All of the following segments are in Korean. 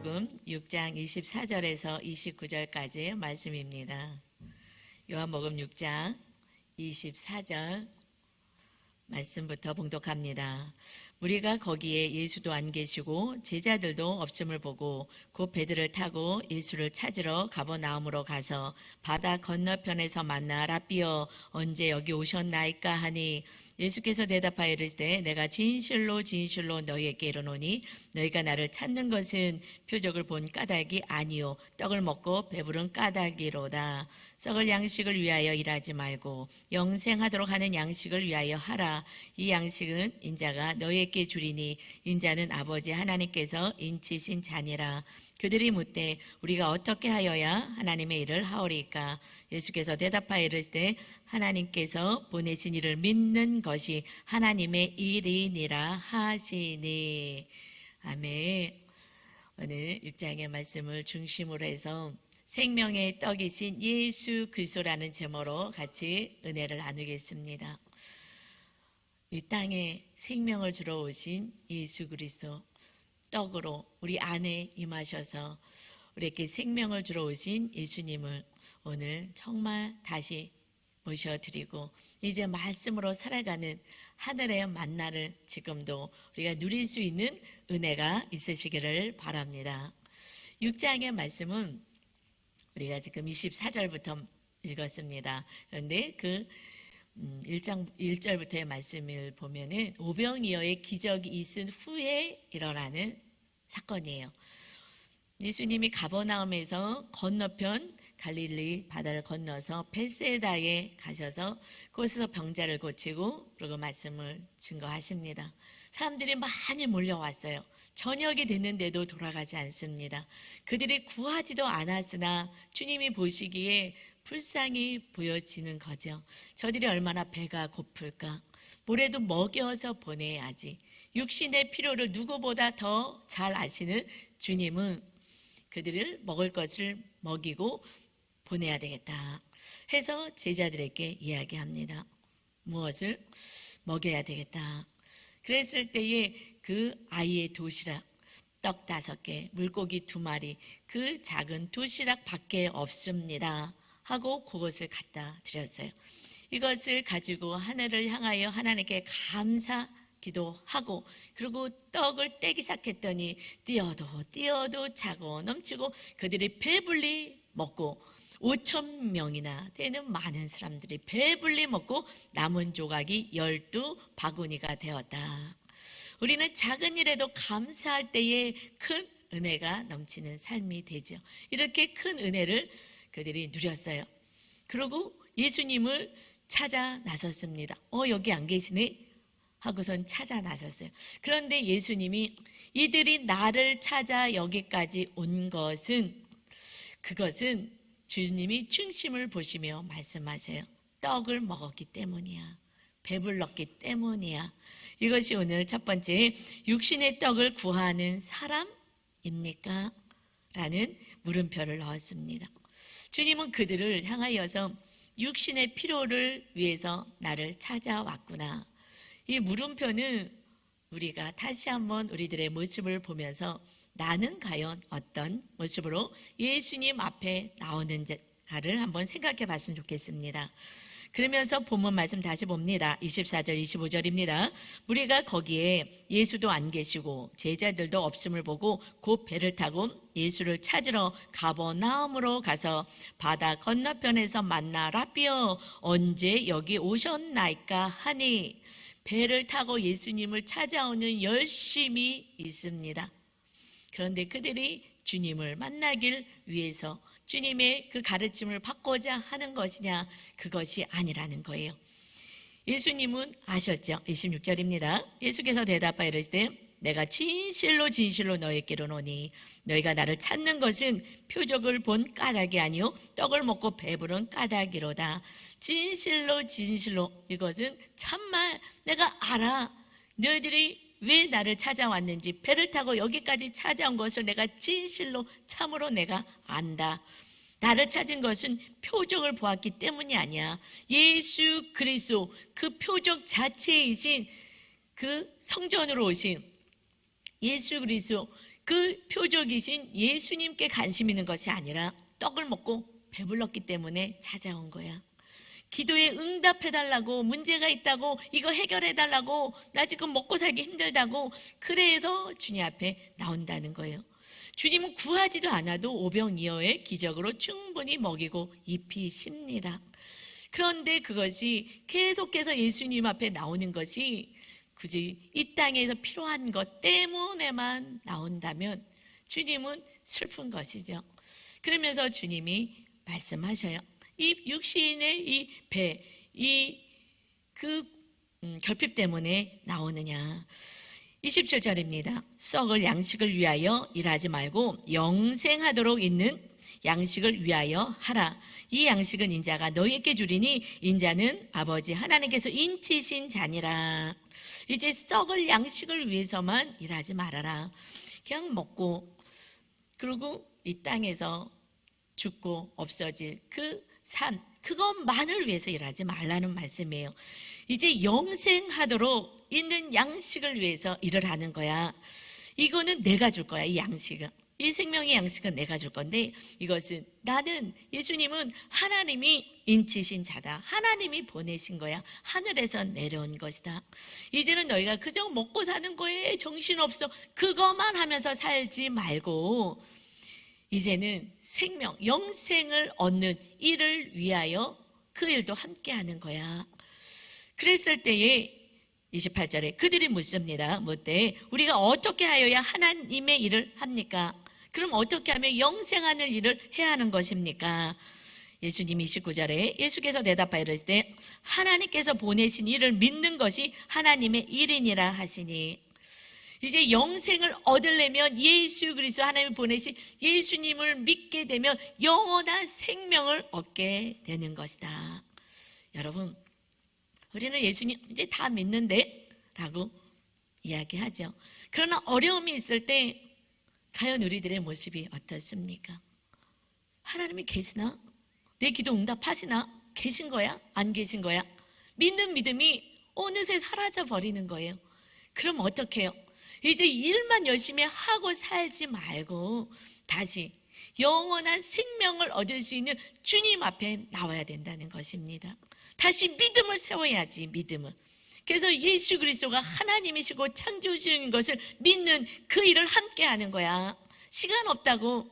요한복음 6장 24절에서 29절까지의 말씀입니다. 요한복음 6장 24절 말씀부터 봉독합니다. 우리가 거기에 예수도 안 계시고 제자들도 없음을 보고 곧 배들을 타고 예수를 찾으러 가버나움으로 가서 바다 건너편에서 만나 라삐어 언제 여기 오셨나이까 하니 예수께서 대답하여 이르시되 내가 진실로 진실로 너희에게 이르노니 너희가 나를 찾는 것은 표적을 본 까닭이 아니요 떡을 먹고 배부른 까닭이로다. 썩을 양식을 위하여 일하지 말고 영생하도록 하는 양식을 위하여 하라. 이 양식은 인자가 너희에게 주리니 인자는 아버지 하나님께서 인치신 자니라. 그들이 묻되 우리가 어떻게 하여야 하나님의 일을 하오리까? 예수께서 대답하여 이르시되 하나님께서 보내신 이를 믿는 것이 하나님의 일이니라 하시니. 아멘. 오늘 6장의 말씀을 중심으로 해서 생명의 떡이신 예수 그리스도라는 제목으로 같이 은혜를 나누겠습니다. 이 땅에 생명을 주러 오신 예수 그리스도, 떡으로 우리 안에 임하셔서 우리에게 생명을 주러 오신 예수님을 오늘 정말 다시 모셔드리고 이제 말씀으로 살아가는 하늘의 만나를 지금도 우리가 누릴 수 있는 은혜가 있으시기를 바랍니다. 6장의 말씀은 우리가 지금 24절부터 읽었습니다. 그런데 그 1장 1절부터의 말씀을 보면은 오병이어의 기적이 있은 후에 일어나는 사건이에요. 예수님이 가버나움에서 건너편 갈릴리 바다를 건너서 벳세다에 가셔서 거기서 병자를 고치고 그리고 말씀을 증거하십니다. 사람들이 많이 몰려왔어요. 저녁이 됐는데도 돌아가지 않습니다. 그들이 구하지도 않았으나 주님이 보시기에 불쌍히 보여지는 거죠. 저들이 얼마나 배가 고플까? 뭐래도 먹여서 보내야지. 육신의 필요를 누구보다 더 잘 아시는 주님은 그들을 먹을 것을 먹이고 보내야 되겠다 해서 제자들에게 이야기합니다. 무엇을 먹여야 되겠다. 그랬을 때에 그 아이의 도시락 떡 5개, 물고기 2마리, 그 작은 도시락 밖에 없습니다 하고 그것을 갖다 드렸어요. 이것을 가지고 하늘을 향하여 하나님께 감사 기도하고 그리고 떡을 떼기 시작했더니 뛰어도 차고 넘치고 그들이 배불리 먹고 5,000명이나 되는 많은 사람들이 배불리 먹고 남은 조각이 12바구니가 되었다. 우리는 작은 일에도 감사할 때에 큰 은혜가 넘치는 삶이 되죠. 이렇게 큰 은혜를 그들이 누렸어요. 그리고 예수님을 찾아 나섰습니다. 여기 안 계시네? 하고선 찾아 나섰어요. 그런데 예수님이 이들이 나를 찾아 여기까지 온 것은 그것은 주님이 중심을 보시며 말씀하세요. 떡을 먹었기 때문이야. 배불렀기 때문이야. 이것이 오늘 첫 번째 육신의 떡을 구하는 사람입니까? 라는 물음표를 넣었습니다. 주님은 그들을 향하여서 육신의 필요를 위해서 나를 찾아왔구나. 이 물음표는 우리가 다시 한번 우리들의 모습을 보면서 나는 과연 어떤 모습으로 예수님 앞에 나오는지를 한번 생각해 봤으면 좋겠습니다. 그러면서 본문 말씀 다시 봅니다. 24절 25절입니다. 우리가 거기에 예수도 안 계시고 제자들도 없음을 보고 곧 배를 타고 예수를 찾으러 가버나움으로 가서 바다 건너편에서 만나 라삐어 언제 여기 오셨나이까 하니 배를 타고 예수님을 찾아오는 열심이 있습니다. 그런데 그들이 주님을 만나길 위해서 주님의 그 가르침을 받고자 하는 것이냐? 그것이 아니라는 거예요. 예수님은 아셨죠? 26절입니다. 예수께서 대답하여 이르시되 내가 진실로 진실로 너희에게 이르노니 너희가 나를 찾는 것은 표적을 본 까닭이 아니요 떡을 먹고 배부른 까닭이로다. 진실로 진실로 이것은 참말 내가 알아. 너희들이 왜 나를 찾아왔는지 배를 타고 여기까지 찾아온 것을 내가 진실로 참으로 내가 안다. 나를 찾은 것은 표적을 보았기 때문이 아니야. 예수 그리스도 그 표적 자체이신 그 성전으로 오신 예수 그리스도 그 표적이신 예수님께 관심 있는 것이 아니라 떡을 먹고 배불렀기 때문에 찾아온 거야. 기도에 응답해달라고, 문제가 있다고, 이거 해결해달라고, 나 지금 먹고 살기 힘들다고, 그래서 주님 앞에 나온다는 거예요. 주님은 구하지도 않아도 오병이어의 기적으로 충분히 먹이고 입히십니다. 그런데 그것이 계속해서 예수님 앞에 나오는 것이 굳이 이 땅에서 필요한 것 때문에만 나온다면 주님은 슬픈 것이죠. 그러면서 주님이 말씀하셔요. 이 육신의 이 배, 결핍 때문에 나오느냐. 27절입니다. 썩을 양식을 위하여 일하지 말고 영생하도록 있는 양식을 위하여 하라. 이 양식은 인자가 너희에게 주리니 인자는 아버지 하나님께서 인치신 자니라. 이제 썩을 양식을 위해서만 일하지 말아라. 그냥 먹고 그리고 이 땅에서 죽고 없어질 그 삶, 그것만을 위해서 일하지 말라는 말씀이에요. 이제 영생하도록 있는 양식을 위해서 일을 하는 거야. 이거는 내가 줄 거야. 이 양식은, 이 생명의 양식은 내가 줄 건데, 이것은 나는, 예수님은 하나님이 인치신 자다. 하나님이 보내신 거야. 하늘에서 내려온 것이다. 이제는 너희가 그저 먹고 사는 거에 정신없어 그것만 하면서 살지 말고 이제는 생명, 영생을 얻는 일을 위하여 그 일도 함께 하는 거야. 그랬을 때에 28절에 그들이 묻습니다. 묻되 우리가 어떻게 하여야 하나님의 일을 합니까? 그럼 어떻게 하면 영생하는 일을 해야 하는 것입니까? 예수님 29절에 예수께서 대답하여 이르시되 하나님께서 보내신 일을 믿는 것이 하나님의 일이니라 하시니, 이제 영생을 얻으려면 예수 그리스도 하나님이 보내신 예수님을 믿게 되면 영원한 생명을 얻게 되는 것이다. 여러분, 우리는 예수님 이제 다 믿는데 라고 이야기하죠. 그러나 어려움이 있을 때 과연 우리들의 모습이 어떻습니까? 하나님이 계시나? 내 기도 응답하시나? 계신 거야? 안 계신 거야? 믿는 믿음이 어느새 사라져 버리는 거예요. 그럼 어떻게 해요? 이제 일만 열심히 하고 살지 말고 다시 영원한 생명을 얻을 수 있는 주님 앞에 나와야 된다는 것입니다. 다시 믿음을 세워야지, 믿음을. 그래서 예수 그리스도가 하나님이시고 창조주인 것을 믿는 그 일을 함께 하는 거야. 시간 없다고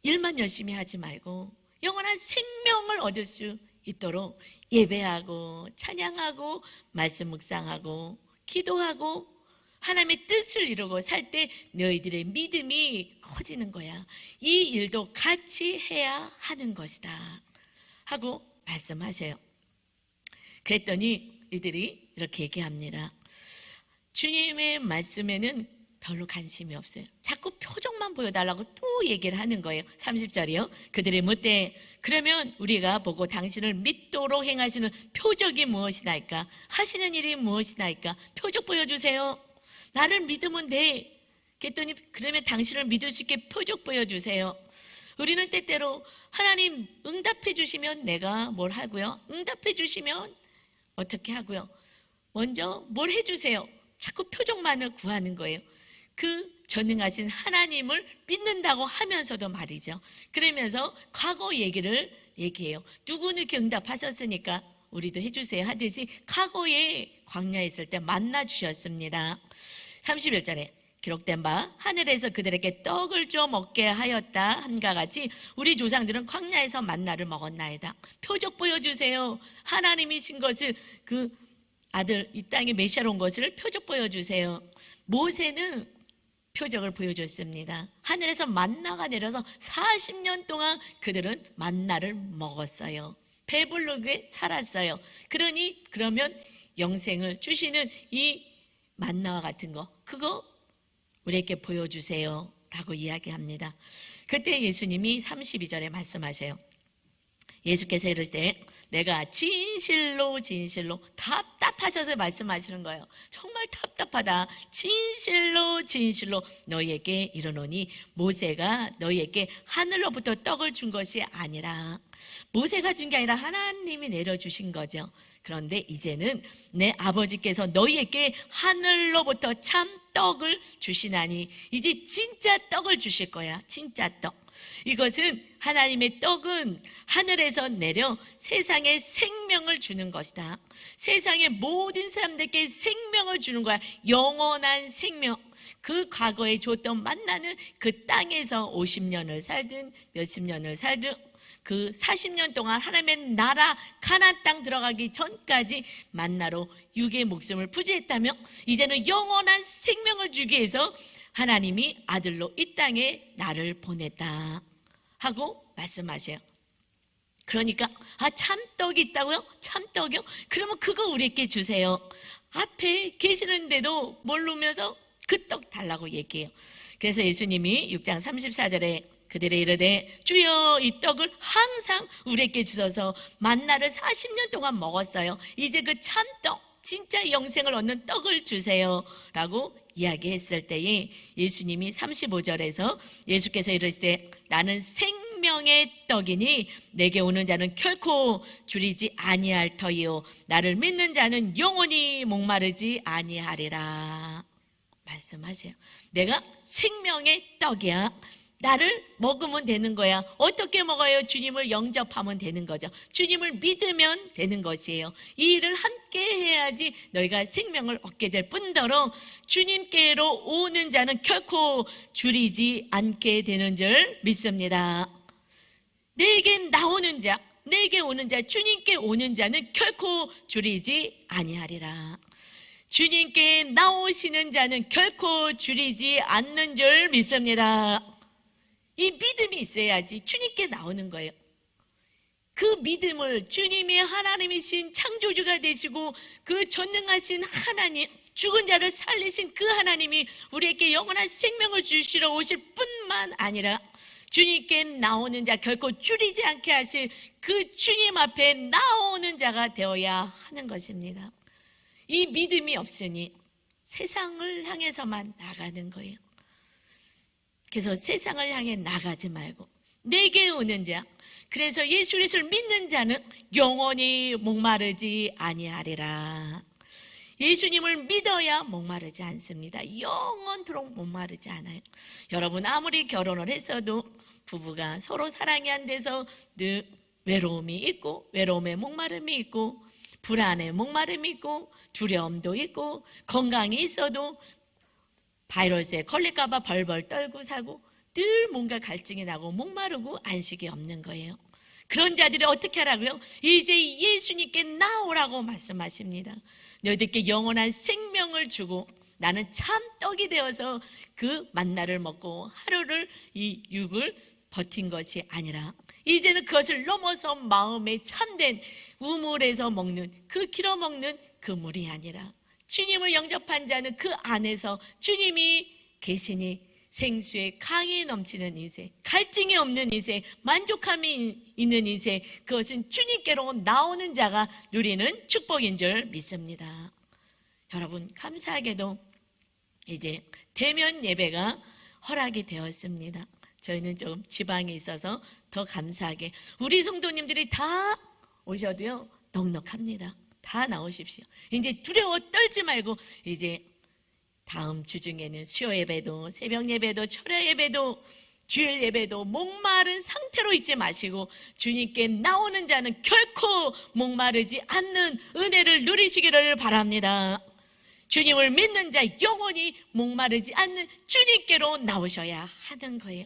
일만 열심히 하지 말고 영원한 생명을 얻을 수 있도록 예배하고 찬양하고 말씀 묵상하고 기도하고 하나님의 뜻을 이루고 살 때 너희들의 믿음이 커지는 거야. 이 일도 같이 해야 하는 것이다 하고 말씀하세요. 그랬더니 이들이 이렇게 얘기합니다. 주님의 말씀에는 별로 관심이 없어요. 자꾸 표정만 보여달라고 또 얘기를 하는 거예요. 30절이요. 그들이 묻되 그러면 우리가 보고 당신을 믿도록 행하시는 표적이 무엇이나이까? 하시는 일이 무엇이나이까? 표적 보여주세요. 나를 믿으면 돼. 그랬더니 그러면 당신을 믿을 수 있게 표적 보여주세요. 우리는 때때로 하나님 응답해 주시면 내가 뭘 하고요, 응답해 주시면 어떻게 하고요, 먼저 뭘 해주세요. 자꾸 표적만을 구하는 거예요. 그 전능하신 하나님을 믿는다고 하면서도 말이죠. 그러면서 과거 얘기를 얘기해요. 누구는 이렇게 응답하셨으니까 우리도 해주세요 하듯이 과거에 광야에 있을 때 만나 주셨습니다. 31절에 기록된 바 하늘에서 그들에게 떡을 주어 먹게 하였다 함과 같이 우리 조상들은 광야에서 만나를 먹었나이다. 표적 보여주세요. 하나님이신 것을, 그 아들 이 땅에 메시아로 온 것을 표적 보여주세요. 모세는 표적을 보여줬습니다. 하늘에서 만나가 내려서 40년 동안 그들은 만나를 먹었어요. 배부르게 살았어요. 그러면 영생을 주시는 이 만나와 같은 거, 그거 우리에게 보여주세요 라고 이야기합니다. 그때 예수님이 32절에 말씀하세요. 예수께서 이르시되 내가 진실로 진실로 답답 답답하셔서 말씀하시는 거예요. 정말 답답하다. 진실로 진실로 너희에게 이르노니 모세가 너희에게 하늘로부터 떡을 준 것이 아니라, 모세가 준 게 아니라 하나님이 내려주신 거죠. 그런데 이제는 내 아버지께서 너희에게 하늘로부터 참 떡을 주시나니 이제 진짜 떡을 주실 거야. 진짜 떡. 이것은 하나님의 떡은 하늘에서 내려 세상에 생명을 주는 것이다. 세상의 모든 사람들께 생명을 주는 거야. 영원한 생명. 그 과거에 줬던 만나는 그 땅에서 50년을 살든 몇십 년을 살든 그 40년 동안 하나님의 나라 가나안 땅 들어가기 전까지 만나로 육의 목숨을 부지했다며 이제는 영원한 생명을 주기 위해서 하나님이 아들로 이 땅에 나를 보냈다 하고 말씀하세요. 그러니까 참떡이 있다고요? 참떡이요? 그러면 그거 우리에게 주세요. 앞에 계시는데도 모르면서 그 떡 달라고 얘기해요. 그래서 예수님이 6장 34절에 그들의 이르되 주여 이 떡을 항상 우리에게 주셔서 만나를 40년 동안 먹었어요. 이제 그 참떡 진짜 영생을 얻는 떡을 주세요 라고 이야기했을 때에 예수님이 35절에서 예수께서 이르시되 나는 생명의 떡이니 내게 오는 자는 결코 줄이지 아니할 터이요 나를 믿는 자는 영원히 목마르지 아니하리라 말씀하세요. 내가 생명의 떡이야. 나를 먹으면 되는 거야. 어떻게 먹어요? 주님을 영접하면 되는 거죠. 주님을 믿으면 되는 것이에요. 이 일을 함께 해야지 너희가 생명을 얻게 될 뿐더러 주님께로 오는 자는 결코 줄이지 않게 되는 줄 믿습니다. 내게 나오는 자, 내게 오는 자, 주님께 오는 자는 결코 줄이지 아니하리라. 주님께 나오시는 자는 결코 줄이지 않는 줄 믿습니다. 이 믿음이 있어야지 주님께 나오는 거예요. 그 믿음을 주님이 하나님이신 창조주가 되시고 그 전능하신 하나님, 죽은 자를 살리신 그 하나님이 우리에게 영원한 생명을 주시러 오실 뿐만 아니라 주님께 나오는 자 결코 줄이지 않게 하실 그 주님 앞에 나오는 자가 되어야 하는 것입니다. 이 믿음이 없으니 세상을 향해서만 나가는 거예요. 그래서 세상을 향해 나가지 말고 내게 오는 자, 그래서 예수 그리스도를 믿는 자는 영원히 목마르지 아니하리라. 예수님을 믿어야 목마르지 않습니다. 영원토록 목마르지 않아요. 여러분 아무리 결혼을 했어도 부부가 서로 사랑이 안 돼서 늘 외로움이 있고 외로움에 목마름이 있고 불안에 목마름이 있고 두려움도 있고 건강이 있어도 바이러스에 걸릴까 봐 벌벌 떨고 사고 늘 뭔가 갈증이 나고 목마르고 안식이 없는 거예요. 그런 자들이 어떻게 하라고요? 이제 예수님께 나오라고 말씀하십니다. 너희들께 영원한 생명을 주고 나는 참 떡이 되어서 그 만나를 먹고 하루를 이 육을 버틴 것이 아니라 이제는 그것을 넘어서 마음에 참된 우물에서 먹는 그 길어 먹는 그 물이 아니라 주님을 영접한 자는 그 안에서 주님이 계시니 생수의 강이 넘치는 인생, 갈증이 없는 인생, 만족함이 있는 인생, 그것은 주님께로 나오는 자가 누리는 축복인 줄 믿습니다. 여러분 감사하게도 이제 대면 예배가 허락이 되었습니다. 저희는 조금 지방에 있어서 더 감사하게 우리 성도님들이 다 오셔도요 넉넉합니다. 다 나오십시오. 이제 두려워 떨지 말고 이제 다음 주 중에는 수요 예배도 새벽 예배도 철야 예배도 주일 예배도 목마른 상태로 있지 마시고 주님께 나오는 자는 결코 목마르지 않는 은혜를 누리시기를 바랍니다. 주님을 믿는 자 영원히 목마르지 않는 주님께로 나오셔야 하는 거예요.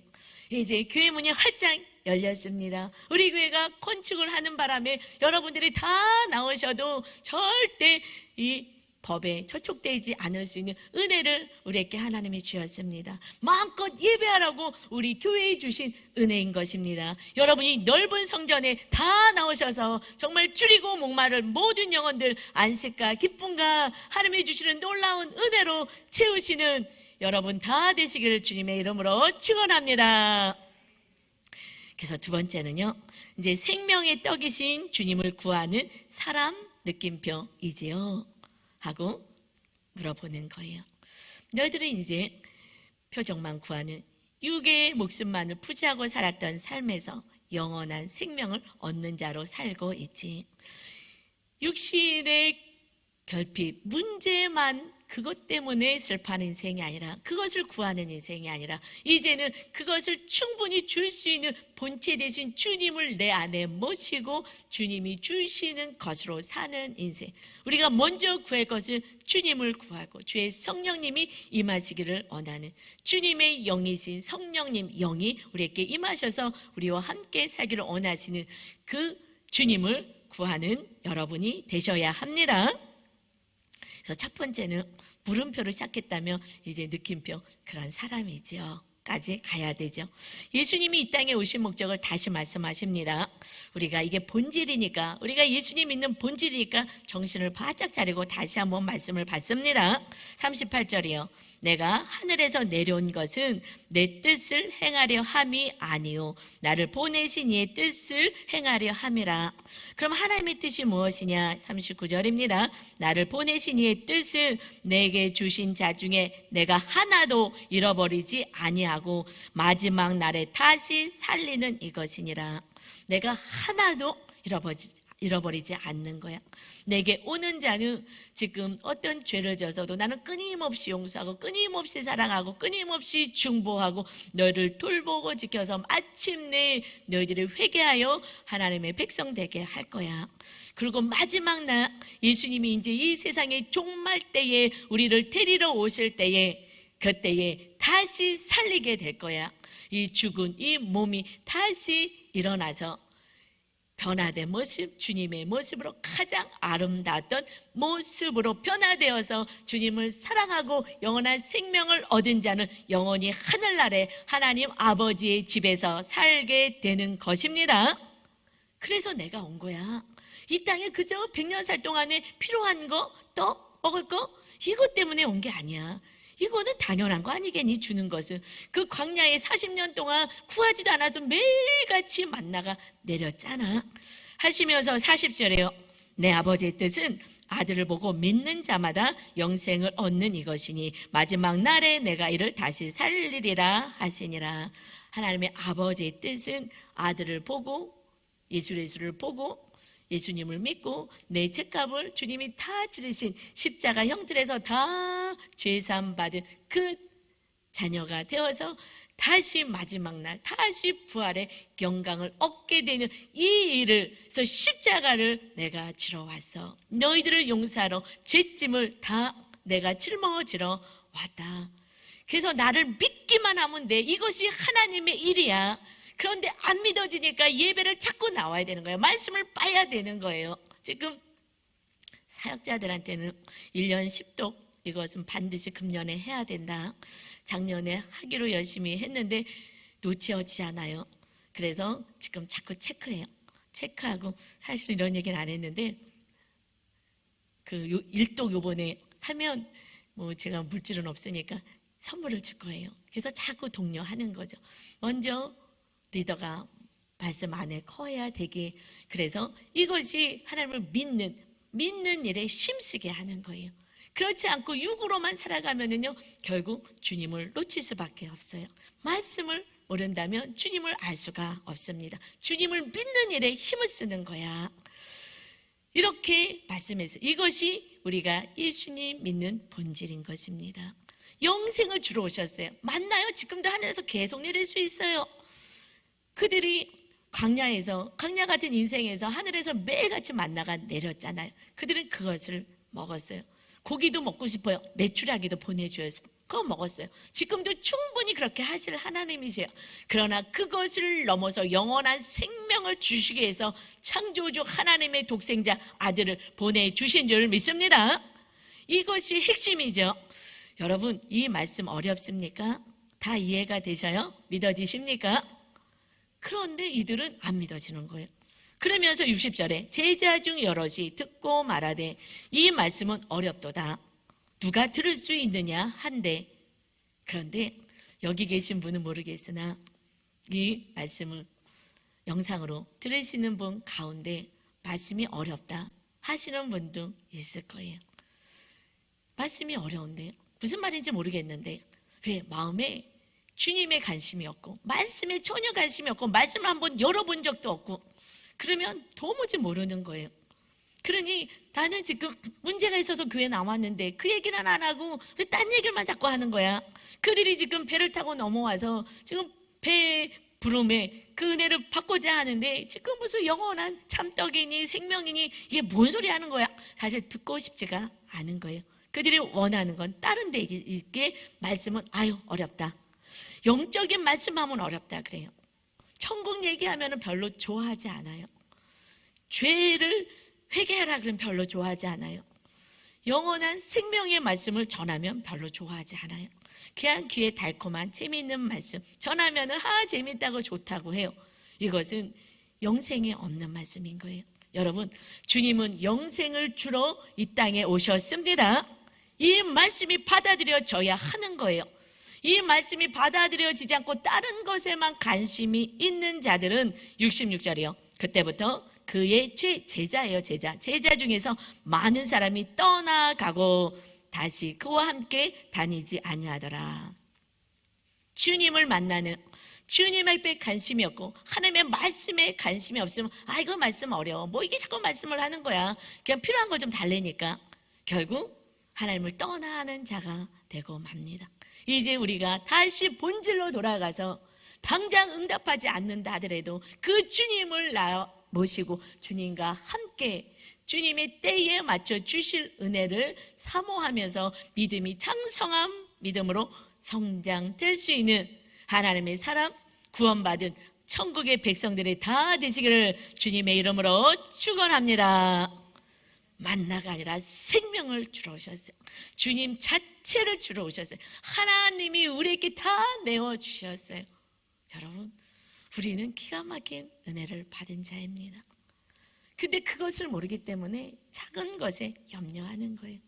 이제 교회 문이 활짝 열렸습니다. 우리 교회가 건축을 하는 바람에 여러분들이 다 나오셔도 절대 이 법에 저촉되지 않을 수 있는 은혜를 우리에게 하나님이 주셨습니다. 마음껏 예배하라고 우리 교회에 주신 은혜인 것입니다. 여러분이 넓은 성전에 다 나오셔서 정말 줄이고 목마를 모든 영혼들 안식과 기쁨과 하나님이 주시는 놀라운 은혜로 채우시는 여러분 다 되시기를 주님의 이름으로 축원합니다. 그래서 두 번째는요, 이제 생명의 떡이신 주님을 구하는 사람 느낌표이지요? 하고 물어보는 거예요. 너희들은 이제 표적만 구하는 육의 목숨만을 부지하고 살았던 삶에서 영원한 생명을 얻는 자로 살고 있지. 육신의 결핍, 문제만 그것 때문에 슬퍼하는 인생이 아니라, 그것을 구하는 인생이 아니라 이제는 그것을 충분히 줄 수 있는 본체 되신 주님을 내 안에 모시고 주님이 주시는 것으로 사는 인생. 우리가 먼저 구할 것을 주님을 구하고 주의 성령님이 임하시기를 원하는, 주님의 영이신 성령님 영이 우리에게 임하셔서 우리와 함께 살기를 원하시는 그 주님을 구하는 여러분이 되셔야 합니다. 그래서 첫 번째는 물음표를 시작했다면 이제 느낌표, 그런 사람이지요 까지 가야 되죠. 예수님이 이 땅에 오신 목적을 다시 말씀하십니다. 우리가 이게 본질이니까, 우리가 예수님 믿는 본질이니까 정신을 바짝 차리고 다시 한번 말씀을 받습니다. 38절이요. 내가 하늘에서 내려온 것은 내 뜻을 행하려 함이 아니요 나를 보내신 이의 뜻을 행하려 함이라. 그럼 하나님의 뜻이 무엇이냐? 39절입니다. 나를 보내신 이의 뜻은 내게 주신 자 중에 내가 하나도 잃어버리지 아니하고 마지막 날에 다시 살리는 이것이니라. 내가 하나도 잃어버리지 않는 거야. 내게 오는 자는 지금 어떤 죄를 져서도 나는 끊임없이 용서하고 끊임없이 사랑하고 끊임없이 중보하고 너희를 돌보고 지켜서 마침내 너희들이 회개하여 하나님의 백성 되게 할 거야. 그리고 마지막 날 예수님이 이제 이 세상의 종말 때에 우리를 데리러 오실 때에, 그때에 다시 살리게 될 거야. 이 죽은 이 몸이 다시 일어나서 변화된 모습, 주님의 모습으로 가장 아름다웠던 모습으로 변화되어서 주님을 사랑하고 영원한 생명을 얻은 자는 영원히 하늘나라에 하나님 아버지의 집에서 살게 되는 것입니다. 그래서 내가 온 거야. 이 땅에 그저 100년 살 동안에 필요한 거, 또 먹을 거, 이것 때문에 온 게 아니야. 이거는 당연한 거 아니겠니? 주는 것은. 그 광야에 40년 동안 구하지도 않아도 매일같이 만나가 내렸잖아. 하시면서 40절에요. 내 아버지의 뜻은 아들을 보고 믿는 자마다 영생을 얻는 이것이니 마지막 날에 내가 이를 다시 살리리라 하시니라. 하나님의 아버지의 뜻은 아들을 보고, 예수를 보고 예수님을 믿고 내 죄값을 주님이 다 치르신 십자가 형틀에서 다 죄사함 받은 그 자녀가 되어서 다시 마지막 날 다시 부활의 영광을 얻게 되는 이 일을, 그래서 십자가를 내가 지러 왔어. 너희들을 용서하러 죄짐을 다 내가 짊어지러 왔다. 그래서 나를 믿기만 하면 돼. 이것이 하나님의 일이야. 그런데 안 믿어지니까 예배를 자꾸 나와야 되는 거예요. 말씀을 봐야 되는 거예요. 지금 사역자들한테는 1년 10독 이것은 반드시 금년에 해야 된다. 작년에 하기로 열심히 했는데 놓치어지지 않아요. 그래서 지금 자꾸 체크해요. 체크하고, 사실 이런 얘기는 안 했는데 그 1독 요번에 하면 뭐 제가 물질은 없으니까 선물을 줄 거예요. 그래서 자꾸 독려하는 거죠. 먼저 리더가 말씀 안에 커야 되게. 그래서 이것이 하나님을 믿는 일에 힘쓰게 하는 거예요. 그렇지 않고 육으로만 살아가면은요 결국 주님을 놓칠 수밖에 없어요. 말씀을 모른다면 주님을 알 수가 없습니다. 주님을 믿는 일에 힘을 쓰는 거야. 이렇게 말씀해서 이것이 우리가 예수님 믿는 본질인 것입니다. 영생을 주러 오셨어요. 맞나요? 지금도 하늘에서 계속 내릴 수 있어요. 그들이 광야 같은 인생에서 하늘에서 매일같이 만나가 내렸잖아요. 그들은 그것을 먹었어요. 고기도 먹고 싶어요. 메추라기도 보내주어서 그거 먹었어요. 지금도 충분히 그렇게 하실 하나님이세요. 그러나 그것을 넘어서 영원한 생명을 주시기 위해서 창조주 하나님의 독생자 아들을 보내주신 줄 믿습니다. 이것이 핵심이죠. 여러분, 이 말씀 어렵습니까? 다 이해가 되셔요? 믿어지십니까? 그런데 이들은 안 믿어지는 거예요. 그러면서 60절에 제자 중 여럿이 듣고 말하되 이 말씀은 어렵도다. 누가 들을 수 있느냐 한데, 그런데 여기 계신 분은 모르겠으나 이 말씀을 영상으로 들으시는 분 가운데 말씀이 어렵다 하시는 분도 있을 거예요. 말씀이 어려운데 무슨 말인지 모르겠는데 왜 마음에 주님의 관심이 없고 말씀에 전혀 관심이 없고 말씀을 한번 열어본 적도 없고 그러면 도무지 모르는 거예요. 그러니 나는 지금 문제가 있어서 교회 나왔는데 그 얘기는 안 하고 왜 딴 얘기만 자꾸 하는 거야. 그들이 지금 배를 타고 넘어와서 지금 배 부름에 그 은혜를 받고자 하는데 지금 무슨 영원한 참떡이니 생명이니 이게 뭔 소리 하는 거야. 사실 듣고 싶지가 않은 거예요. 그들이 원하는 건 다른 데 있게 말씀은 아유 어렵다. 영적인 말씀하면 어렵다 그래요. 천국 얘기하면 별로 좋아하지 않아요. 죄를 회개하라 그러면 별로 좋아하지 않아요. 영원한 생명의 말씀을 전하면 별로 좋아하지 않아요. 그냥 귀에 달콤한 재미있는 말씀 전하면 재미있다고 좋다고 해요. 이것은 영생이 없는 말씀인 거예요. 여러분, 주님은 영생을 주러 이 땅에 오셨습니다. 이 말씀이 받아들여져야 하는 거예요. 이 말씀이 받아들여지지 않고 다른 것에만 관심이 있는 자들은 66절이요. 그때부터 그의 제자예요. 제자 중에서 많은 사람이 떠나가고 다시 그와 함께 다니지 아니하더라. 주님을 만나는 주님에 관심이 없고 하나님의 말씀에 관심이 없으면 이거 말씀 어려워. 뭐 이게 자꾸 말씀을 하는 거야. 그냥 필요한 걸 좀 달래니까 결국 하나님을 떠나는 자가 되고 맙니다. 이제 우리가 다시 본질로 돌아가서 당장 응답하지 않는다 하더라도 그 주님을 모시고 주님과 함께 주님의 때에 맞춰 주실 은혜를 사모하면서 믿음이 장성한 믿음으로 성장될 수 있는 하나님의 사람 구원받은 천국의 백성들이 다 되시기를 주님의 이름으로 축원합니다. 만나가 아니라 생명을 주러 오셨어요. 주님 자체를 주러 오셨어요. 하나님이 우리에게 다 내어주셨어요. 여러분, 우리는 기가 막힌 은혜를 받은 자입니다. 근데 그것을 모르기 때문에 작은 것에 염려하는 거예요.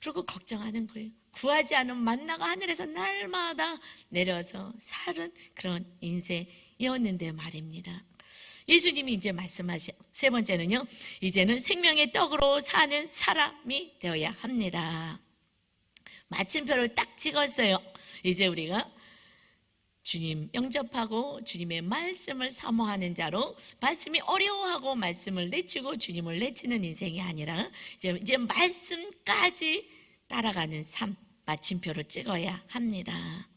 그리고 걱정하는 거예요. 구하지 않은 만나가 하늘에서 날마다 내려서 사는 그런 인생이었는데 말입니다. 예수님이 이제 말씀하신 세 번째는요, 이제는 생명의 떡으로 사는 사람이 되어야 합니다. 마침표를 딱 찍었어요. 이제 우리가 주님 영접하고 주님의 말씀을 사모하는 자로 말씀이 어려워하고 말씀을 내치고 주님을 내치는 인생이 아니라 이제 말씀까지 따라가는 삶, 마침표를 찍어야 합니다.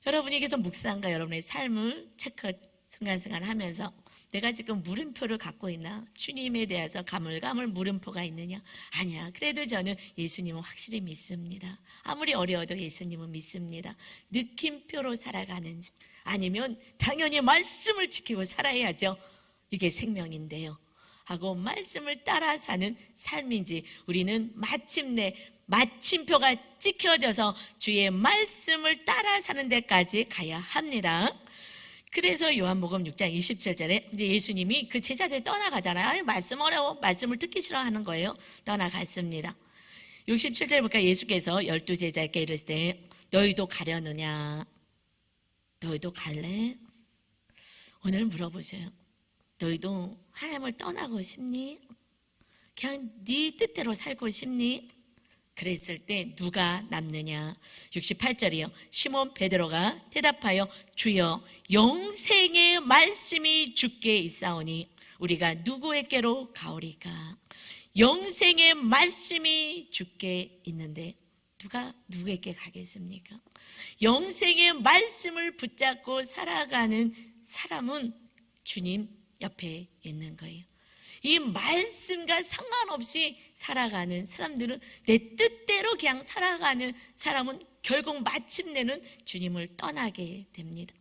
여러분이 계속 묵상과 여러분의 삶을 체크 순간순간 하면서 내가 지금 물음표를 갖고 있나? 주님에 대해서 가물가물 물음표가 있느냐? 아니야. 그래도 저는 예수님은 확실히 믿습니다. 아무리 어려워도 예수님은 믿습니다. 느낌표로 살아가는지 아니면 당연히 말씀을 지키고 살아야죠. 이게 생명인데요. 하고 말씀을 따라 사는 삶인지 우리는 마침내 마침표가 찍혀져서 주의 말씀을 따라 사는 데까지 가야 합니다. 그래서 요한복음 6장 27절에 이제 예수님이 그 제자들 떠나가잖아요. 말씀 어려워. 말씀을 듣기 싫어하는 거예요. 떠나갔습니다. 67절 보니까 예수께서 12제자에게 이르실 때 너희도 가려느냐? 너희도 갈래? 오늘 물어보세요. 너희도 하나님을 떠나고 싶니? 그냥 네 뜻대로 살고 싶니? 그랬을 때 누가 남느냐? 68절이요. 시몬 베드로가 대답하여 주여 영생의 말씀이 주께 있사오니 우리가 누구에게로 가오리까? 영생의 말씀이 주께 있는데 누가 누구에게 가겠습니까? 영생의 말씀을 붙잡고 살아가는 사람은 주님 옆에 있는 거예요. 이 말씀과 상관없이 살아가는 사람들은 내 뜻대로 그냥 살아가는 사람은 결국 마침내는 주님을 떠나게 됩니다.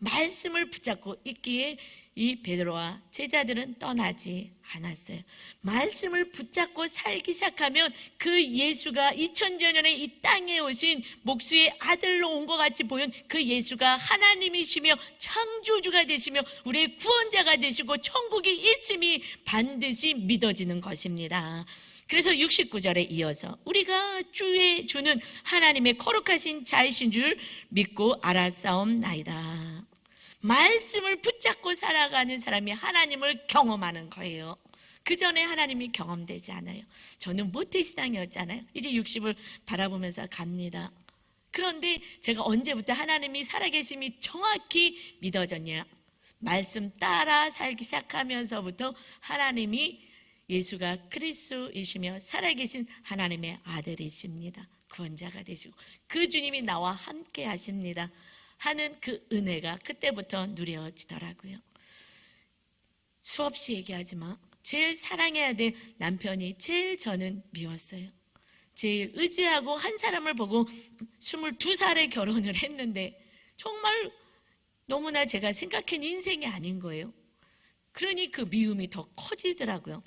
말씀을 붙잡고 있기에 이 베드로와 제자들은 떠나지 않았어요. 말씀을 붙잡고 살기 시작하면 그 예수가 2000여 년에 이 땅에 오신 목수의 아들로 온 것 같이 보인 그 예수가 하나님이시며 창조주가 되시며 우리의 구원자가 되시고 천국이 있음이 반드시 믿어지는 것입니다. 그래서 69절에 이어서 우리가 주는 하나님의 거룩하신 자이신 줄 믿고 알았사옵나이다. 말씀을 붙잡고 살아가는 사람이 하나님을 경험하는 거예요. 그 전에 하나님이 경험되지 않아요. 저는 모태신앙이었잖아요. 이제 60을 바라보면서 갑니다. 그런데 제가 언제부터 하나님이 살아계심이 정확히 믿어졌냐? 말씀 따라 살기 시작하면서부터 하나님이 예수가 그리스도이시며 살아계신 하나님의 아들이십니다. 구원자가 되시고 그 주님이 나와 함께 하십니다 하는 그 은혜가 그때부터 누려지더라고요. 수없이 얘기하지만 제일 사랑해야 될 남편이 제일 저는 미웠어요. 제일 의지하고 한 사람을 보고 22살에 결혼을 했는데 정말 너무나 제가 생각한 인생이 아닌 거예요. 그러니 그 미움이 더 커지더라고요.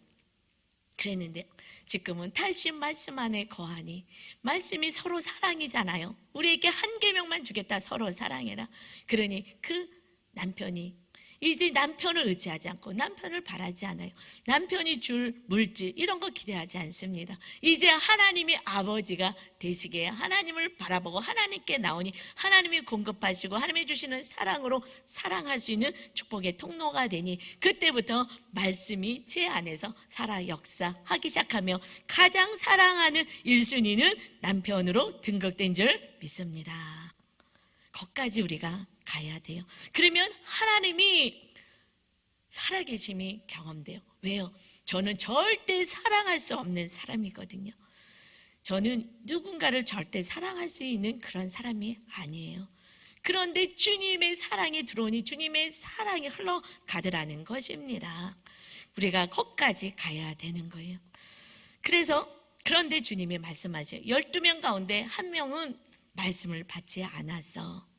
그랬는데 지금은 다시 말씀 안에 거하니, 말씀이 서로 사랑이잖아요. 우리에게 한 계명만 주겠다, 서로 사랑해라. 그러니 그 남편이 이제 남편을 의지하지 않고 남편을 바라지 않아요. 남편이 줄 물질 이런 거 기대하지 않습니다. 이제 하나님이 아버지가 되시기에 하나님을 바라보고 하나님께 나오니 하나님이 공급하시고 하나님이 주시는 사랑으로 사랑할 수 있는 축복의 통로가 되니 그때부터 말씀이 제 안에서 살아 역사하기 시작하며 가장 사랑하는 1순위는 남편으로 등극된 줄 믿습니다. 거기까지 우리가 가야 돼요. 그러면 하나님이 살아계심이 경험돼요. 왜요? 저는 절대 사랑할 수 없는 사람이거든요. 저는 누군가를 절대 사랑할 수 있는 그런 사람이 아니에요. 그런데 주님의 사랑이 들어오니 주님의 사랑이 흘러가더라는 것입니다. 우리가 거기까지 가야 되는 거예요. 그런데 주님이 말씀하셔요. 12명 가운데 한 명은 말씀을 받지 않았어.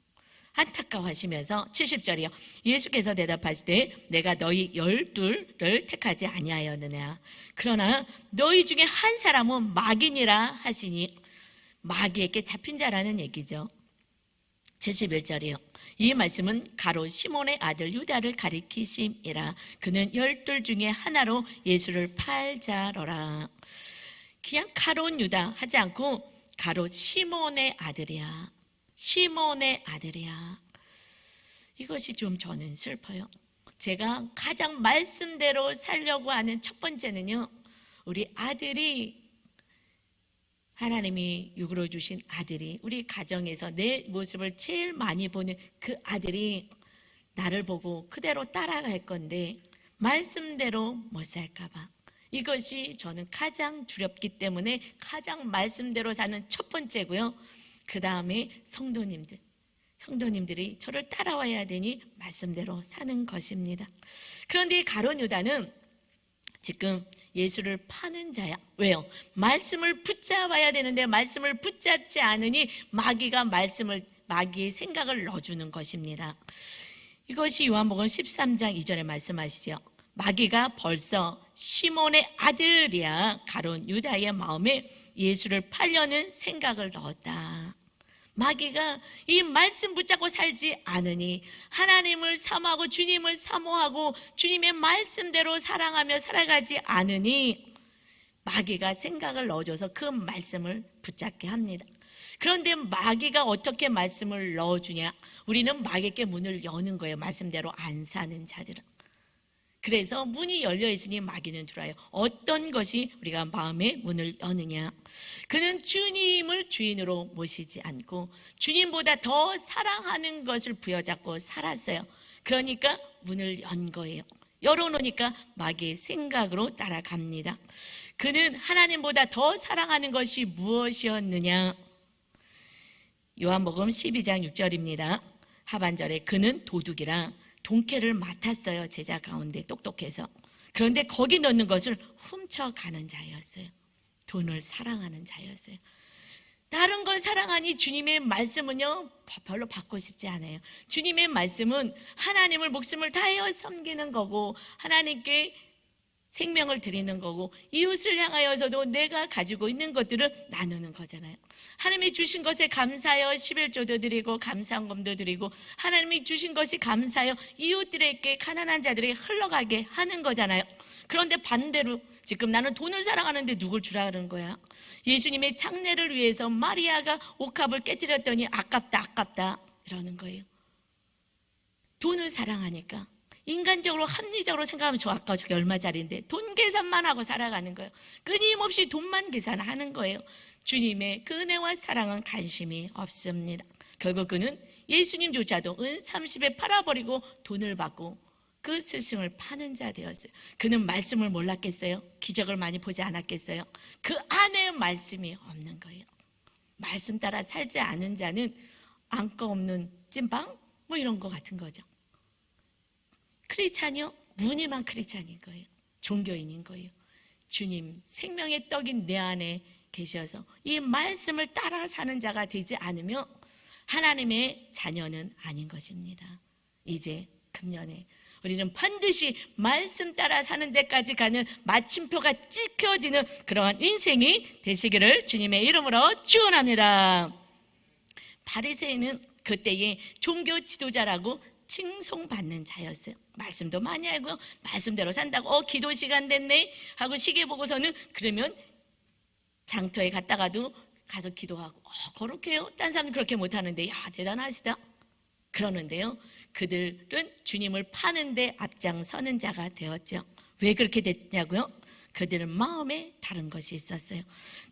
안타까워하시면서 70절이요. 예수께서 대답하시되 내가 너희 12를 택하지 아니하였느냐. 그러나 너희 중에 한 사람은 마귀니라 하시니, 마귀에게 잡힌 자라는 얘기죠. 71절이요. 이 말씀은 가롯 시몬의 아들 유다를 가리키심이라. 그는 12 중에 하나로 예수를 팔 자로라. 그냥 가롯 유다 하지 않고 가롯 시몬의 아들이야. 시몬의 아들이야. 이것이 좀 저는 슬퍼요. 제가 가장 말씀대로 살려고 하는 첫 번째는요, 우리 아들이, 하나님이 육으로 주신 아들이, 우리 가정에서 내 모습을 제일 많이 보는 그 아들이 나를 보고 그대로 따라갈 건데 말씀대로 못 살까 봐. 이것이 저는 가장 두렵기 때문에 가장 말씀대로 사는 첫 번째고요. 그 다음에 성도님들이 저를 따라와야 되니 말씀대로 사는 것입니다. 그런데 가룟 유다는 지금 예수를 파는 자야. 왜요? 말씀을 붙잡아야 되는데 말씀을 붙잡지 않으니 마귀의 생각을 넣어주는 것입니다. 이것이 요한복음 13장 2절에 말씀하시죠. 마귀가 벌써 시몬의 아들이야 가룟 유다의 마음에 예수를 팔려는 생각을 넣었다. 마귀가 이 말씀 붙잡고 살지 않으니, 하나님을 사모하고 주님을 사모하고 주님의 말씀대로 사랑하며 살아가지 않으니 마귀가 생각을 넣어줘서 그 말씀을 붙잡게 합니다. 그런데 마귀가 어떻게 말씀을 넣어주냐? 우리는 마귀에게 문을 여는 거예요. 말씀대로 안 사는 자들은. 그래서 문이 열려 있으니 마귀는 들어와요. 어떤 것이 우리가 마음의 문을 여느냐? 그는 주님을 주인으로 모시지 않고 주님보다 더 사랑하는 것을 부여잡고 살았어요. 그러니까 문을 연 거예요. 열어놓으니까 마귀의 생각으로 따라갑니다. 그는 하나님보다 더 사랑하는 것이 무엇이었느냐? 요한복음 12장 6절입니다. 하반절에 그는 도둑이라 동캐를 맡았어요. 제자 가운데 똑똑해서. 그런데 거기 넣는 것을 훔쳐가는 자였어요. 돈을 사랑하는 자였어요. 다른 걸 사랑하니 주님의 말씀은요 별로 받고 싶지 않아요. 주님의 말씀은 하나님을 목숨을 다하여 섬기는 거고 하나님께 생명을 드리는 거고 이웃을 향하여서도 내가 가지고 있는 것들을 나누는 거잖아요. 하나님이 주신 것에 감사하여 11조도 드리고 감사헌금도 드리고 하나님이 주신 것이 감사하여 이웃들에게 가난한 자들에게 흘러가게 하는 거잖아요. 그런데 반대로 지금 나는 돈을 사랑하는데 누굴 주라 그러는 거야? 예수님의 장례를 위해서 마리아가 옥합을 깨뜨렸더니 아깝다 이러는 거예요. 돈을 사랑하니까 인간적으로 합리적으로 생각하면 저 아까 저게 얼마짜리인데 돈 계산만 하고 살아가는 거예요. 끊임없이 돈만 계산하는 거예요. 주님의 그 은혜와 사랑은 관심이 없습니다. 결국 그는 예수님조차도 은 30에 팔아버리고 돈을 받고 그 스승을 파는 자 되었어요. 그는 말씀을 몰랐겠어요? 기적을 많이 보지 않았겠어요? 그 안에 말씀이 없는 거예요. 말씀 따라 살지 않은 자는 안고 없는 찐빵? 뭐 이런 거 같은 거죠. 크리스찬이요? 무늬만 크리스찬인 거예요. 종교인인 거예요. 주님 생명의 떡인 내 안에 계셔서 이 말씀을 따라 사는 자가 되지 않으면 하나님의 자녀는 아닌 것입니다. 이제 금년에 우리는 반드시 말씀 따라 사는 데까지 가는 마침표가 찍혀지는 그러한 인생이 되시기를 주님의 이름으로 축원합니다. 바리새인은 그때의 종교 지도자라고 칭송받는 자였어요. 말씀도 많이 알고요. 말씀대로 산다고 기도 시간 됐네 하고 시계 보고서는 그러면 장터에 갔다가도 가서 기도하고 그렇게요? 딴 사람은 그렇게 못하는데 야 대단하시다 그러는데요. 그들은 주님을 파는데 앞장서는 자가 되었죠. 왜 그렇게 됐냐고요? 그들은 마음에 다른 것이 있었어요.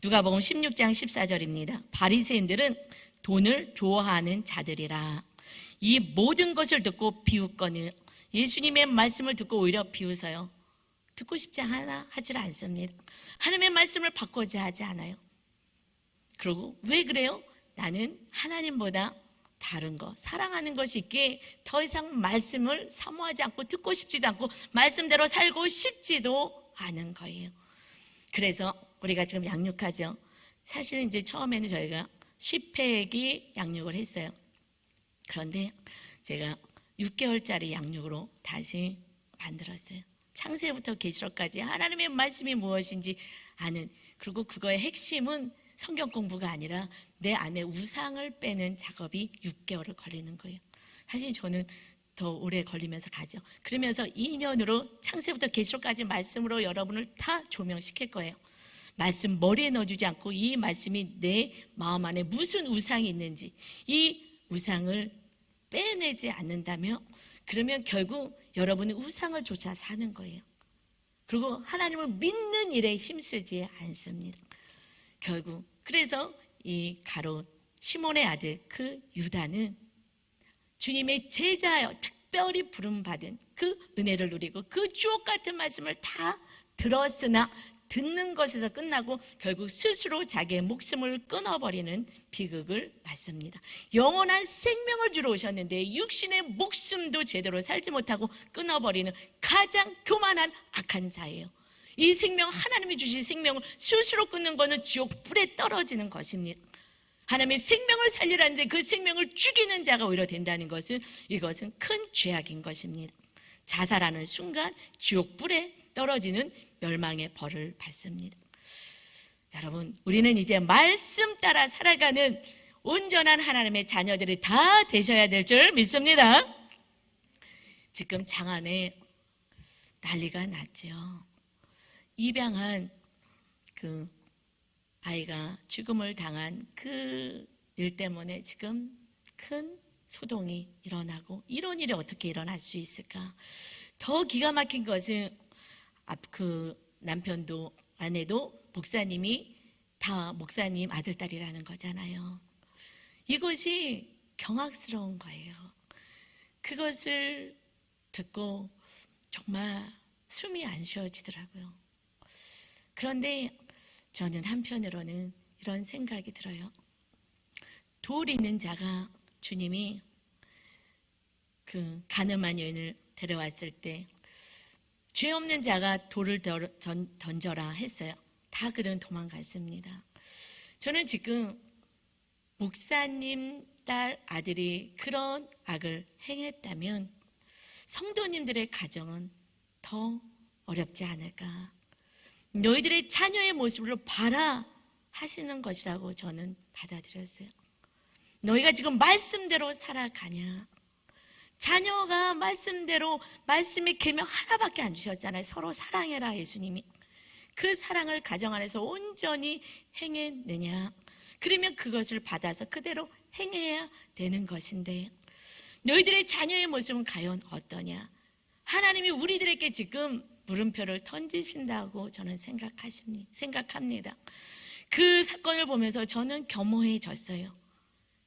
누가복음 16장 14절입니다. 바리새인들은 돈을 좋아하는 자들이라. 이 모든 것을 듣고 비웃거늘 예수님의 말씀을 듣고 오히려 비웃어요. 듣고 싶지 않아 하질 않습니다. 하나님의 말씀을 바꾸자 하지 않아요. 그리고 왜 그래요? 나는 하나님보다 다른 거 사랑하는 것이 있기에 더 이상 말씀을 사모하지 않고 듣고 싶지도 않고 말씀대로 살고 싶지도 않은 거예요. 그래서 우리가 지금 양육하죠. 사실은 이제 처음에는 저희가 10팩이 양육을 했어요. 그런데 제가 6개월짜리 양육으로 다시 만들었어요. 창세부터 계시록까지 하나님의 말씀이 무엇인지 아는, 그리고 그거의 핵심은 성경 공부가 아니라 내 안에 우상을 빼는 작업이 6개월을 걸리는 거예요. 사실 저는 더 오래 걸리면서 가죠. 그러면서 2년으로 창세부터 계시록까지 말씀으로 여러분을 다 조명시킬 거예요. 말씀 머리에 넣어주지 않고 이 말씀이 내 마음 안에 무슨 우상이 있는지 이 우상을 빼내지 않는다면 그러면 결국 여러분은 우상을 쫓아 사는 거예요. 그리고 하나님을 믿는 일에 힘쓰지 않습니다. 결국 그래서 이 가롯 시몬의 아들 그 유다는 주님의 제자여 특별히 부름받은 그 은혜를 누리고 그 주옥 같은 말씀을 다 들었으나 듣는 것에서 끝나고 결국 스스로 자기의 목숨을 끊어버리는 비극을 맞습니다. 영원한 생명을 주러 오셨는데 육신의 목숨도 제대로 살지 못하고 끊어버리는 가장 교만한 악한 자예요. 이 생명, 하나님이 주신 생명을 스스로 끊는 것은 지옥 불에 떨어지는 것입니다. 하나님의 생명을 살리라는데 그 생명을 죽이는 자가 오히려 된다는 것은 이것은 큰 죄악인 것입니다. 자살하는 순간 지옥 불에 떨어지는 멸망의 벌을 받습니다. 여러분, 우리는 이제 말씀 따라 살아가는 온전한 하나님의 자녀들이 다 되셔야 될 줄 믿습니다. 지금 장안에 난리가 났죠. 입양한 그 아이가 죽음을 당한 그 일 때문에 지금 큰 소동이 일어나고 이런 일이 어떻게 일어날 수 있을까? 더 기가 막힌 것은 그 남편도 아내도 목사님이 다 목사님 아들 딸이라는 거잖아요. 이것이 경악스러운 거예요. 그것을 듣고 정말 숨이 안 쉬어지더라고요. 그런데 저는 한편으로는 이런 생각이 들어요. 돌 있는 자가 주님이 그 가늠한 여인을 데려왔을 때 죄 없는 자가 돌을 던져라 했어요. 다 그는 도망갔습니다. 저는 지금 목사님 딸 아들이 그런 악을 행했다면 성도님들의 가정은 더 어렵지 않을까. 너희들의 자녀의 모습으로 봐라 하시는 것이라고 저는 받아들였어요. 너희가 지금 말씀대로 살아가냐. 자녀가 말씀대로 말씀의 계명 하나밖에 안 주셨잖아요. 서로 사랑해라 예수님이. 그 사랑을 가정 안에서 온전히 행했느냐. 그러면 그것을 받아서 그대로 행해야 되는 것인데 너희들의 자녀의 모습은 과연 어떠냐? 하나님이 우리들에게 지금 물음표를 던지신다고 저는 생각합니다. 그 사건을 보면서 저는 겸허해졌어요.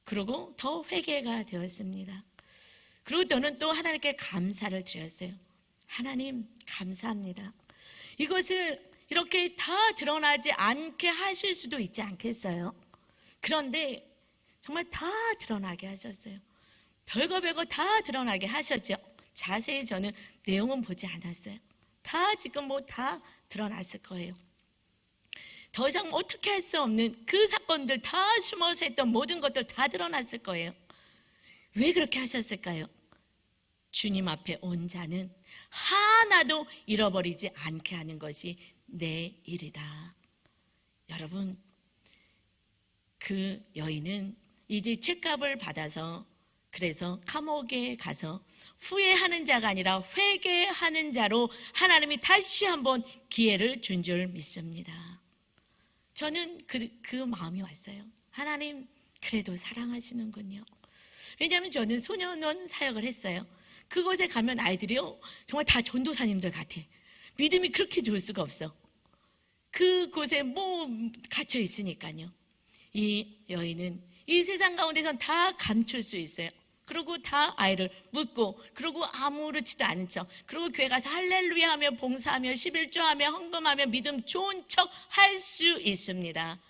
그리고 더 회개가 되었습니다. 그리고 저는 또 하나님께 감사를 드렸어요. 하나님 감사합니다. 이것을 이렇게 다 드러나지 않게 하실 수도 있지 않겠어요? 그런데 정말 다 드러나게 하셨어요. 별거 다 드러나게 하셨죠. 자세히 저는 내용은 보지 않았어요. 다 지금 뭐 다 드러났을 거예요. 더 이상 어떻게 할 수 없는 그 사건들, 다 숨어서 했던 모든 것들 다 드러났을 거예요. 왜 그렇게 하셨을까요? 주님 앞에 온 자는 하나도 잃어버리지 않게 하는 것이 내 일이다. 여러분, 그 여인은 이제 책값을 받아서 그래서 감옥에 가서 후회하는 자가 아니라 회개하는 자로 하나님이 다시 한번 기회를 준 줄 믿습니다. 저는 그 마음이 왔어요. 하나님 그래도 사랑하시는군요. 왜냐하면 저는 소년원 사역을 했어요. 그곳에 가면 아이들이요 정말 다 전도사님들 같아. 믿음이 그렇게 좋을 수가 없어. 그곳에 뭐 갇혀 있으니까요. 이 여인은 이 세상 가운데선 다 감출 수 있어요. 그리고 다 아이를 묻고, 그리고 아무렇지도 않은 척, 그리고 교회 가서 할렐루야 하며 봉사하며 11조하며 헌금하며 믿음 좋은 척 할 수 있습니다.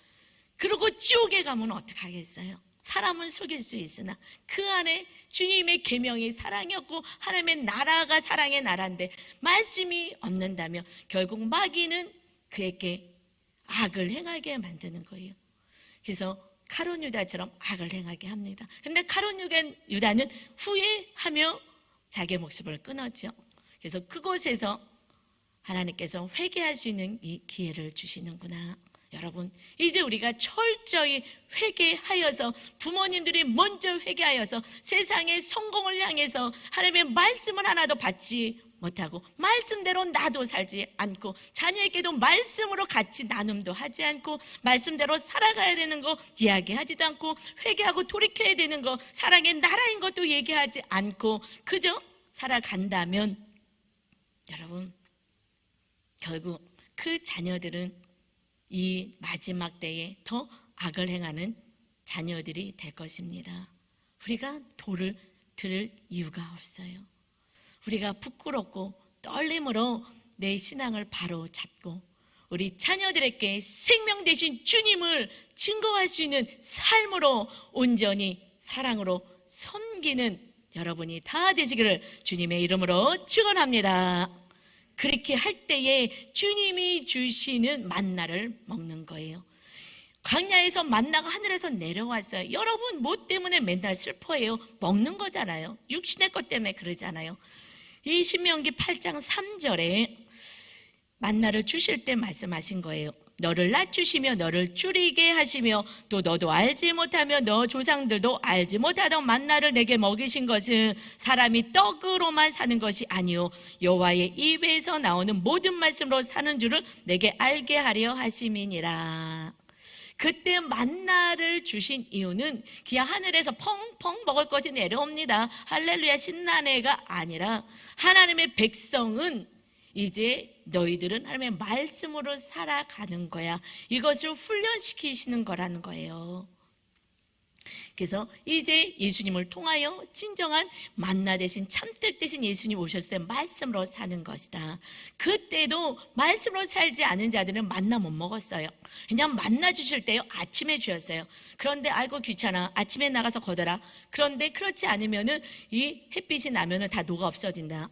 그리고 지옥에 가면 어떡하겠어요? 사람은 속일 수 있으나 그 안에 주님의 계명이 사랑이었고 하나님의 나라가 사랑의 나라인데 말씀이 없는다며 결국 마귀는 그에게 악을 행하게 만드는 거예요. 그래서 가룟 유다처럼 악을 행하게 합니다. 그런데 가룟 유다는 후회하며 자기의 목숨을 끊었죠. 그래서 그곳에서 하나님께서 회개할 수 있는 이 기회를 주시는구나. 여러분, 이제 우리가 철저히 회개하여서 부모님들이 먼저 회개하여서 세상의 성공을 향해서 하나님의 말씀을 하나도 받지 못하고 말씀대로 나도 살지 않고 자녀에게도 말씀으로 같이 나눔도 하지 않고 말씀대로 살아가야 되는 거 이야기하지도 않고 회개하고 돌이켜야 되는 거 사랑의 나라인 것도 얘기하지 않고 그저 살아간다면 여러분 결국 그 자녀들은 이 마지막 때에 더 악을 행하는 자녀들이 될 것입니다. 우리가 돌을 들을 이유가 없어요. 우리가 부끄럽고 떨림으로 내 신앙을 바로 잡고 우리 자녀들에게 생명 되신 주님을 증거할 수 있는 삶으로 온전히 사랑으로 섬기는 여러분이 다 되시기를 주님의 이름으로 축원합니다. 그렇게 할 때에 주님이 주시는 만나를 먹는 거예요. 광야에서 만나가 하늘에서 내려왔어요. 여러분 뭐 때문에 맨날 슬퍼해요? 먹는 거잖아요. 육신의 것 때문에 그러잖아요. 이 신명기 8장 3절에 만나를 주실 때 말씀하신 거예요. 너를 낮추시며 너를 줄이게 하시며 또 너도 알지 못하며 너 조상들도 알지 못하던 만나를 내게 먹이신 것은 사람이 떡으로만 사는 것이 아니요 여호와의 입에서 나오는 모든 말씀으로 사는 줄을 내게 알게 하려 하심이니라. 그때 만나를 주신 이유는 그냥 하늘에서 펑펑 먹을 것이 내려옵니다. 할렐루야 신나네가 아니라 하나님의 백성은 이제 너희들은 하나님의 말씀으로 살아가는 거야. 이것을 훈련시키시는 거라는 거예요. 그래서 이제 예수님을 통하여 진정한 만나 대신 참뜻 대신 예수님 오셨을 때 말씀으로 사는 것이다. 그때도 말씀으로 살지 않은 자들은 만나 못 먹었어요. 그냥 만나 주실 때요 아침에 주셨어요. 그런데 아이고 귀찮아 아침에 나가서 거둬라. 그런데 그렇지 않으면은 이 햇빛이 나면은 다 녹아 없어진다.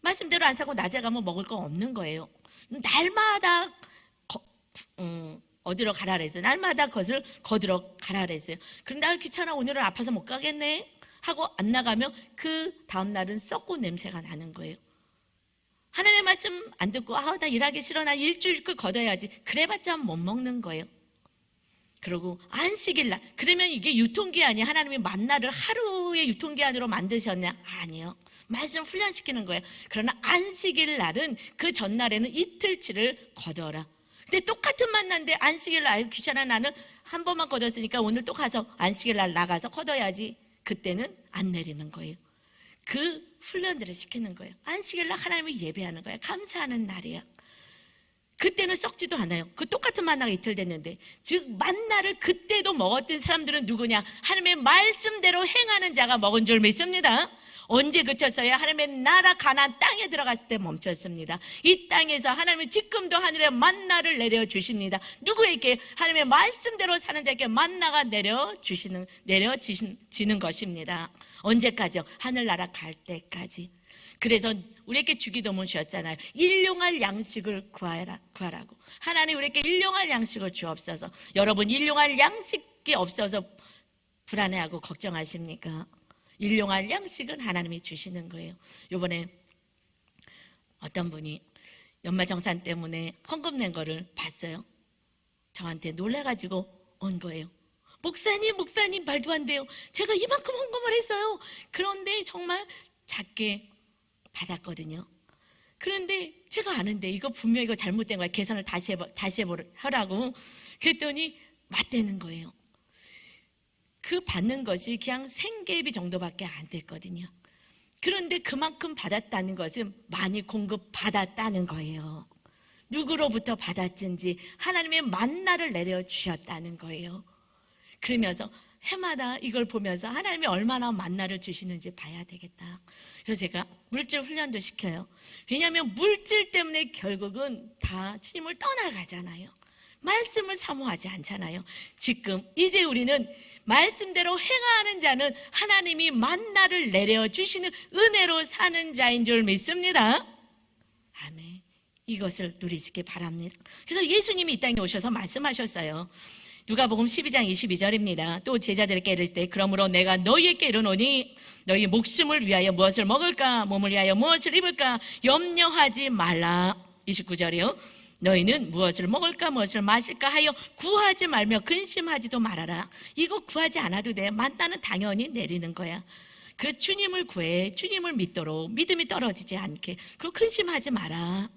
말씀대로 안 사고 낮에 가면 먹을 거 없는 거예요. 날마다 어디로 가라 그랬어요. 날마다 것을 거들어 가라 그랬어요. 그런데 아 귀찮아 오늘은 아파서 못 가겠네 하고 안 나가면 그 다음 날은 썩고 냄새가 나는 거예요. 하나님의 말씀 안 듣고 아 나 일하기 싫어 나 일주일 그 걷어야지 그래봤자 못 먹는 거예요. 그리고 안식일날 그러면 이게 유통기한이 하나님이 만나를 하루의 유통기한으로 만드셨냐? 아니요. 말씀 훈련시키는 거예요. 그러나 안식일날은 그 전날에는 이틀치를 거둬라. 근데 똑같은 만난데 안식일날 귀찮아 나는 한 번만 거뒀으니까 오늘 또 가서 안식일날 나가서 거둬야지. 그때는 안 내리는 거예요. 그 훈련들을 시키는 거예요. 안식일 날 하나님을 예배하는 거예요. 감사하는 날이야. 그때는 썩지도 않아요. 그 똑같은 만나가 이틀 됐는데, 즉 만나를 그때도 먹었던 사람들은 누구냐? 하나님의 말씀대로 행하는 자가 먹은 줄 믿습니다. 언제 그쳤어요? 하나님의 나라 가나안 땅에 들어갔을 때 멈췄습니다. 이 땅에서 하나님은 지금도 하늘에 만나를 내려주십니다. 누구에게? 하나님의 말씀대로 사는 자에게 만나가 내려지는 것입니다. 언제까지요? 하늘나라 갈 때까지. 그래서 우리에게 주기도문 주었잖아요. 일용할 양식을 구하라고. 하나님 우리에게 일용할 양식을 주옵소서. 여러분 일용할 양식이 없어서 불안해하고 걱정하십니까? 일용할 양식은 하나님이 주시는 거예요. 이번에 어떤 분이 연말정산 때문에 헌금 낸 거를 봤어요. 저한테 놀라가지고 온 거예요. 목사님 말도 안 돼요. 제가 이만큼 헌금을 했어요. 그런데 정말 작게 받았거든요. 그런데 제가 아는데 이거 분명히 이거 잘못된 거야. 계산을 다시 하라고. 그랬더니 맞대는 거예요. 그 받는 것이 그냥 생계비 정도밖에 안 됐거든요. 그런데 그만큼 받았다는 것은 많이 공급받았다는 거예요. 누구로부터 받았든지 하나님의 만나를 내려주셨다는 거예요. 그러면서 해마다 이걸 보면서 하나님이 얼마나 만나를 주시는지 봐야 되겠다. 그래서 제가 물질 훈련도 시켜요. 왜냐하면 물질 때문에 결국은 다 주님을 떠나가잖아요. 말씀을 사모하지 않잖아요. 지금 이제 우리는 말씀대로 행하는 자는 하나님이 만나를 내려주시는 은혜로 사는 자인 줄 믿습니다. 아멘. 이것을 누리시기 바랍니다. 그래서 예수님이 이 땅에 오셔서 말씀하셨어요. 누가복음 12장 22절입니다. 또 제자들에게 이르시되 그러므로 내가 너희에게 이르노니 너희 목숨을 위하여 무엇을 먹을까 몸을 위하여 무엇을 입을까 염려하지 말라. 29절이요. 너희는 무엇을 먹을까 무엇을 마실까 하여 구하지 말며 근심하지도 말아라. 이거 구하지 않아도 돼. 만나는 당연히 내리는 거야. 그 주님을 구해. 주님을 믿도록 믿음이 떨어지지 않게. 그 근심하지 마라.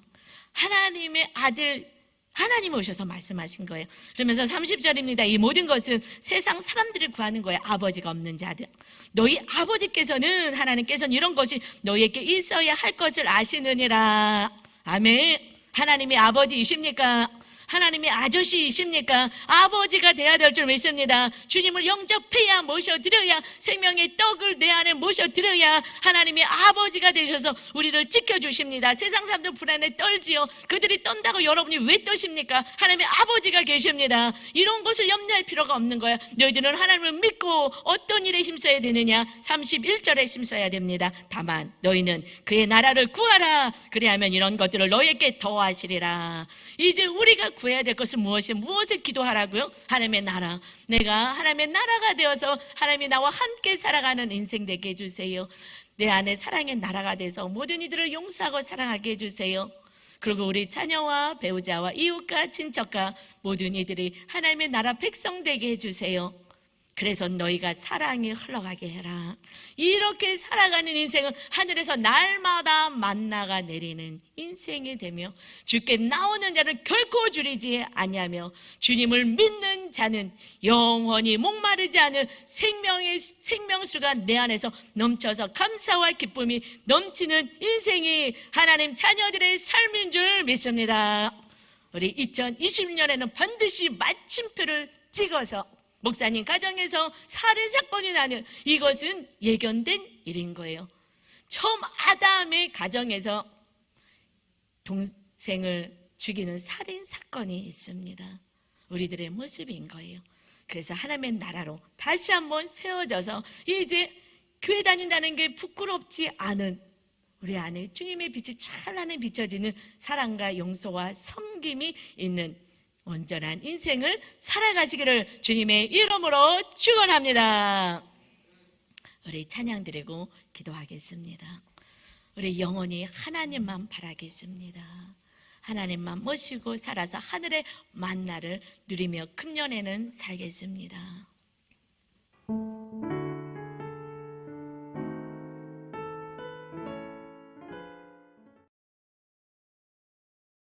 하나님의 아들 하나님이 오셔서 말씀하신 거예요. 그러면서 30절입니다. 이 모든 것은 세상 사람들이 구하는 거예요. 아버지가 없는 자들. 너희 아버지께서는 하나님께서는 이런 것이 너희에게 있어야 할 것을 아시느니라. 아멘. 하나님이 아버지이십니까? 하나님이 아저씨이십니까? 아버지가 돼야 될 줄 믿습니다. 주님을 영접해야 모셔드려야 생명의 떡을 내 안에 모셔드려야 하나님이 아버지가 되셔서 우리를 지켜주십니다. 세상 사람들 불안에 떨지요. 그들이 떤다고 여러분이 왜 떠십니까? 하나님의 아버지가 계십니다. 이런 것을 염려할 필요가 없는 거야. 너희들은 하나님을 믿고 어떤 일에 힘써야 되느냐? 31절에 힘써야 됩니다. 다만 너희는 그의 나라를 구하라. 그래야면 이런 것들을 너희에게 더하시리라. 이제 우리가 구해야 될 것은 무엇을 기도하라고요? 하나님의 나라. 내가 하나님의 나라가 되어서 하나님이 나와 함께 살아가는 인생 되게 해주세요. 내 안에 사랑의 나라가 돼서 모든 이들을 용서하고 사랑하게 해주세요. 그리고 우리 자녀와 배우자와 이웃과 친척과 모든 이들이 하나님의 나라 백성 되게 해주세요. 그래서 너희가 사랑이 흘러가게 해라. 이렇게 살아가는 인생은 하늘에서 날마다 만나가 내리는 인생이 되며 주께 나오는 자는 결코 줄이지 아니하며 주님을 믿는 자는 영원히 목마르지 않은 생명수가 내 안에서 넘쳐서 감사와 기쁨이 넘치는 인생이 하나님 자녀들의 삶인 줄 믿습니다. 우리 2020년에는 반드시 마침표를 찍어서 목사님 가정에서 살인사건이 나는 이것은 예견된 일인 거예요. 처음 아담의 가정에서 동생을 죽이는 살인사건이 있습니다. 우리들의 모습인 거예요. 그래서 하나님의 나라로 다시 한번 세워져서 이제 교회 다닌다는 게 부끄럽지 않은 우리 안에 주님의 빛이 찬란히 비춰지는 사랑과 용서와 섬김이 있는 온전한 인생을 살아가시기를 주님의 이름으로 축원합니다. 우리 찬양 드리고 기도하겠습니다. 우리 영원히 하나님만 바라겠습니다. 하나님만 모시고 살아서 하늘의 만나를 누리며 금년에는 살겠습니다.